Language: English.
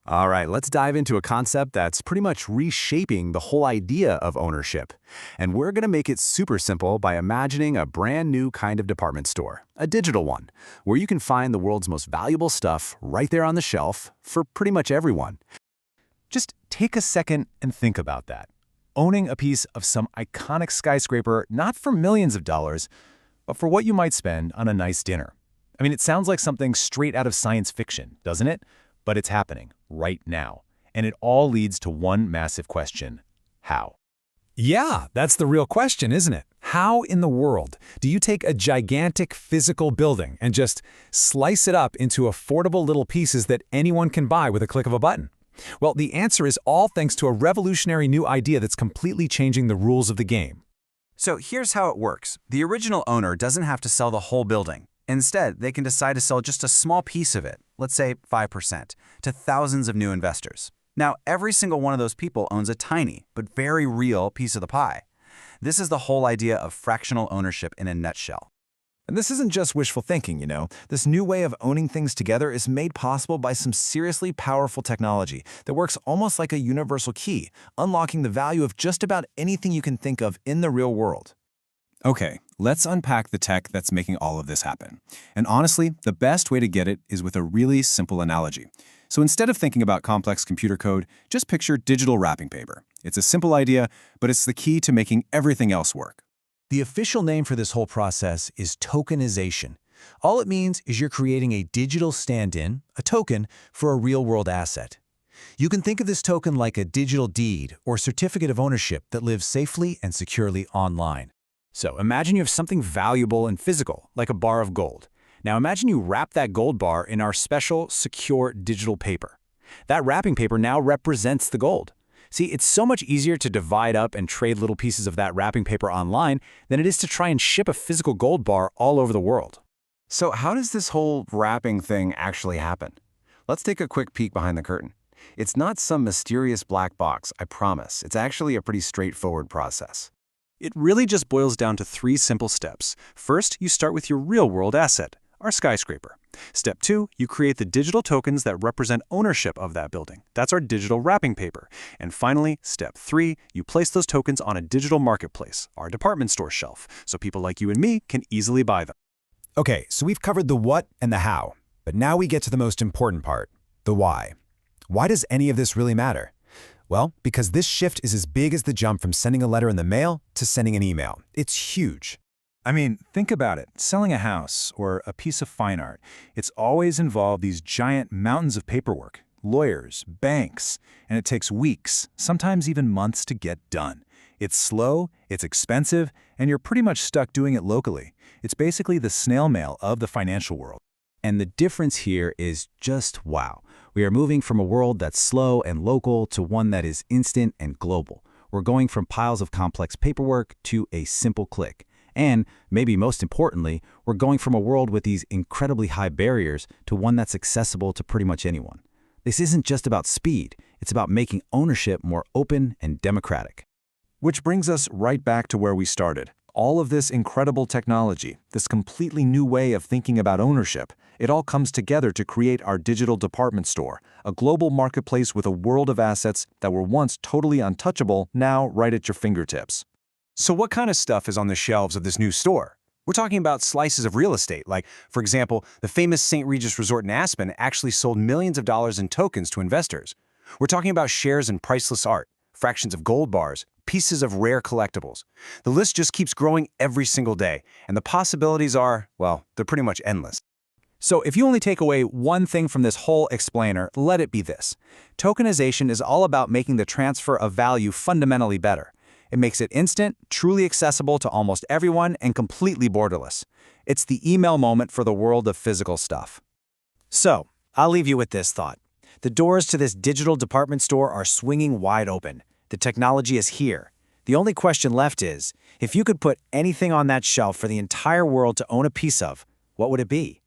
All right, let's dive into a concept that's pretty much reshaping the whole idea of ownership. And we're going to make it super simple by imagining a brand new kind of department store, a digital one, where you can find the world's most valuable stuff right there on the shelf for pretty much everyone. Just take a second and think about that. Owning a piece of some iconic skyscraper, not for millions of dollars, but for what you might spend on a nice dinner. I mean, it sounds like something straight out of science fiction, doesn't it? But it's happening right now. And it all leads to one massive question: how? Yeah, that's the real question, isn't it? How in the world do you take a gigantic physical building and just slice it up into affordable little pieces that anyone can buy with a click of a button? Well, the answer is all thanks to a revolutionary new idea that's completely changing the rules of the game. So here's how it works. The original owner doesn't have to sell the whole building. Instead, they can decide to sell just a small piece of it, let's say 5%, to thousands of new investors. Now, every single one of those people owns a tiny, but very real piece of the pie. This is the whole idea of fractional ownership in a nutshell. And this isn't just wishful thinking, you know. This new way of owning things together is made possible by some seriously powerful technology that works almost like a universal key, unlocking the value of just about anything you can think of in the real world. Okay, let's unpack the tech that's making all of this happen. And honestly, the best way to get it is with a really simple analogy. So instead of thinking about complex computer code, just picture digital wrapping paper. It's a simple idea, but it's the key to making everything else work. The official name for this whole process is tokenization. All it means is you're creating a digital stand-in, a token, for a real-world asset. You can think of this token like a digital deed or certificate of ownership that lives safely and securely online. So imagine you have something valuable and physical, like a bar of gold. Now imagine you wrap that gold bar in our special, secure digital paper. That wrapping paper now represents the gold. See, it's so much easier to divide up and trade little pieces of that wrapping paper online than it is to try and ship a physical gold bar all over the world. So how does this whole wrapping thing actually happen? Let's take a quick peek behind the curtain. It's not some mysterious black box, I promise. It's actually a pretty straightforward process. It really just boils down to 3 simple steps. First, you start with your real-world asset, our skyscraper. Step 2, you create the digital tokens that represent ownership of that building. That's our digital wrapping paper. And finally, step 3, you place those tokens on a digital marketplace, our department store shelf, so people like you and me can easily buy them. Okay, so we've covered the what and the how, but now we get to the most important part, the why. Why does any of this really matter? Well, because this shift is as big as the jump from sending a letter in the mail to sending an email. It's huge. I mean, think about it. Selling a house or a piece of fine art, it's always involved these giant mountains of paperwork, lawyers, banks, and it takes weeks, sometimes even months to get done. It's slow, it's expensive, and you're pretty much stuck doing it locally. It's basically the snail mail of the financial world. And the difference here is just wow. We are moving from a world that's slow and local to one that is instant and global. We're going from piles of complex paperwork to a simple click. And, maybe most importantly, we're going from a world with these incredibly high barriers to one that's accessible to pretty much anyone. This isn't just about speed, it's about making ownership more open and democratic. Which brings us right back to where we started. All of this incredible technology, this completely new way of thinking about ownership, it all comes together to create our digital department store, a global marketplace with a world of assets that were once totally untouchable, now right at your fingertips. So what kind of stuff is on the shelves of this new store? We're talking about slices of real estate, like, for example, the famous St. Regis Resort in Aspen actually sold millions of dollars in tokens to investors. We're talking about shares in priceless art, fractions of gold bars, pieces of rare collectibles. The list just keeps growing every single day, and the possibilities are, well, they're pretty much endless. So if you only take away one thing from this whole explainer, let it be this. Tokenization is all about making the transfer of value fundamentally better. It makes it instant, truly accessible to almost everyone, and completely borderless. It's the email moment for the world of physical stuff. So, I'll leave you with this thought. The doors to this digital department store are swinging wide open. The technology is here. The only question left is, if you could put anything on that shelf for the entire world to own a piece of, what would it be?